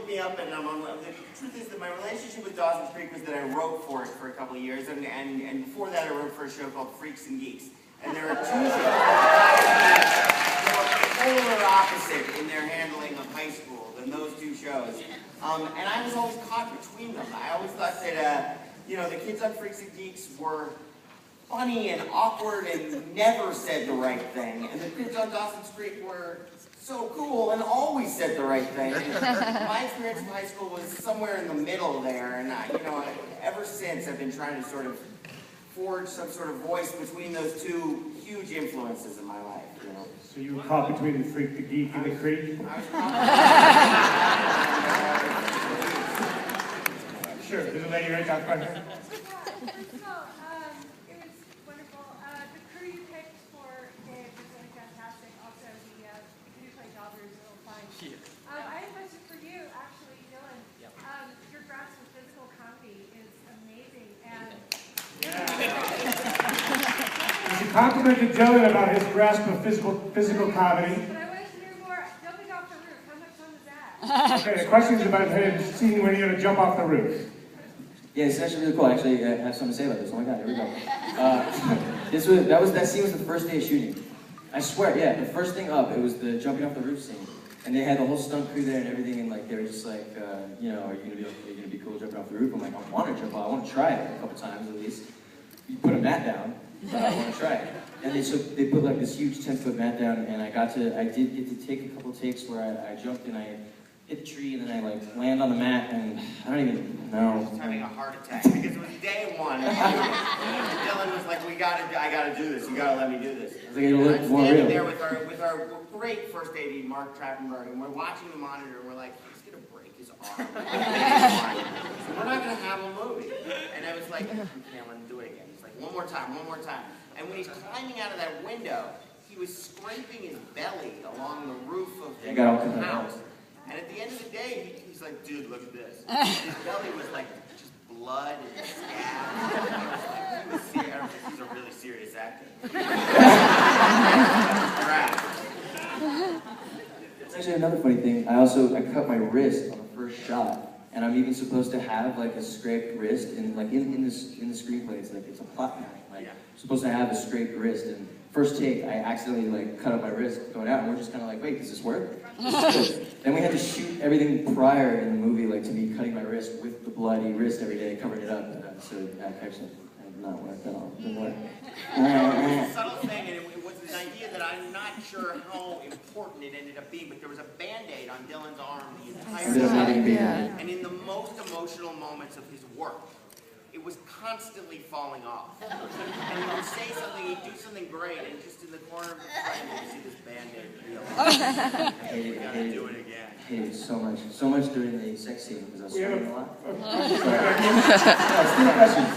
me up, and the truth is that my relationship with Dawson's Creek was that I wrote for it for a couple of years, and before that I wrote for a show called Freaks and Geeks. And there are two shows that were polar opposite in their handling of high school than those two shows. And I was always caught between them. I always thought that, the kids on Freaks and Geeks were funny and awkward and never said the right thing. And the kids on Dawson's Creek were so cool and always said the right thing. My experience of high school was somewhere in the middle there, and ever since I've been trying to sort of forge some sort of voice between those two huge influences in my life. So you were caught between the freak, the geek, and the creep? Sure, there's a lady right down front here. It was wonderful. The crew you picked for Dave was really fantastic. Also, the kid who played Dauber is real fun. I have a question for you, actually, Dylan. Yep. Your grasp of physical comedy is amazing. And She complimented Dylan about his grasp of physical comedy. But I wanted to hear more. Jumping off the roof, how much fun was that? Okay, the question is about him seeing when you're going to jump off the roof. Yeah, it's actually really cool. I actually have something to say about this. Oh my god, here we go. That scene was the first day of shooting. I swear, yeah, the first thing up, it was the jumping off the roof scene. And they had the whole stunt crew there and everything, and they were just like, are you gonna be cool jumping off the roof? I'm like, I want to jump off. I want to try it a couple times at least. You put a mat down, but I want to try it. And they put like this huge 10-foot mat down, and I did get to take a couple takes where I jumped and I hit the tree, and then I land on the mat, and I don't even know. I was having a heart attack because it was day one. And Dylan was like, I gotta do this. You gotta let me do this. I was like, it'll look more real. Standing there with our great first AD, Mark Trappenberg, and we're watching the monitor, and we're like, he's gonna break his arm. So we're not gonna have a movie. And I was like, okay, I'm gonna do it again. He's like, one more time. And when he's climbing out of that window, he was scraping his belly along the roof of the house. And at the end of the day, he's like, dude, look at this. His belly was like just blood and scabs. He was serious. I don't think he's a really serious actor. It's actually another funny thing. I cut my wrist on the first shot, and I'm even supposed to have a scraped wrist, and in the screenplay, it's a plot point. I'm supposed to have a scraped wrist, and first take, I accidentally cut up my wrist going out, and we're just kind of like, wait, does this work? Then we had to shoot everything prior in the movie, to me cutting my wrist with the bloody wrist every day, covering it up. So actually, it did not work at all. It didn't work. It was a subtle thing, and it was an idea that I'm not sure how important it ended up being, but there was a Band-Aid on Dylan's arm the entire time. And in the most emotional moments of his work, it was constantly falling off. And he would say something, he'd do something great, and just in the corner of the frame, you see this Band-Aid peel. We gotta do it again. I hated it so much during the sex scene because I was sweating a lot. Still questions.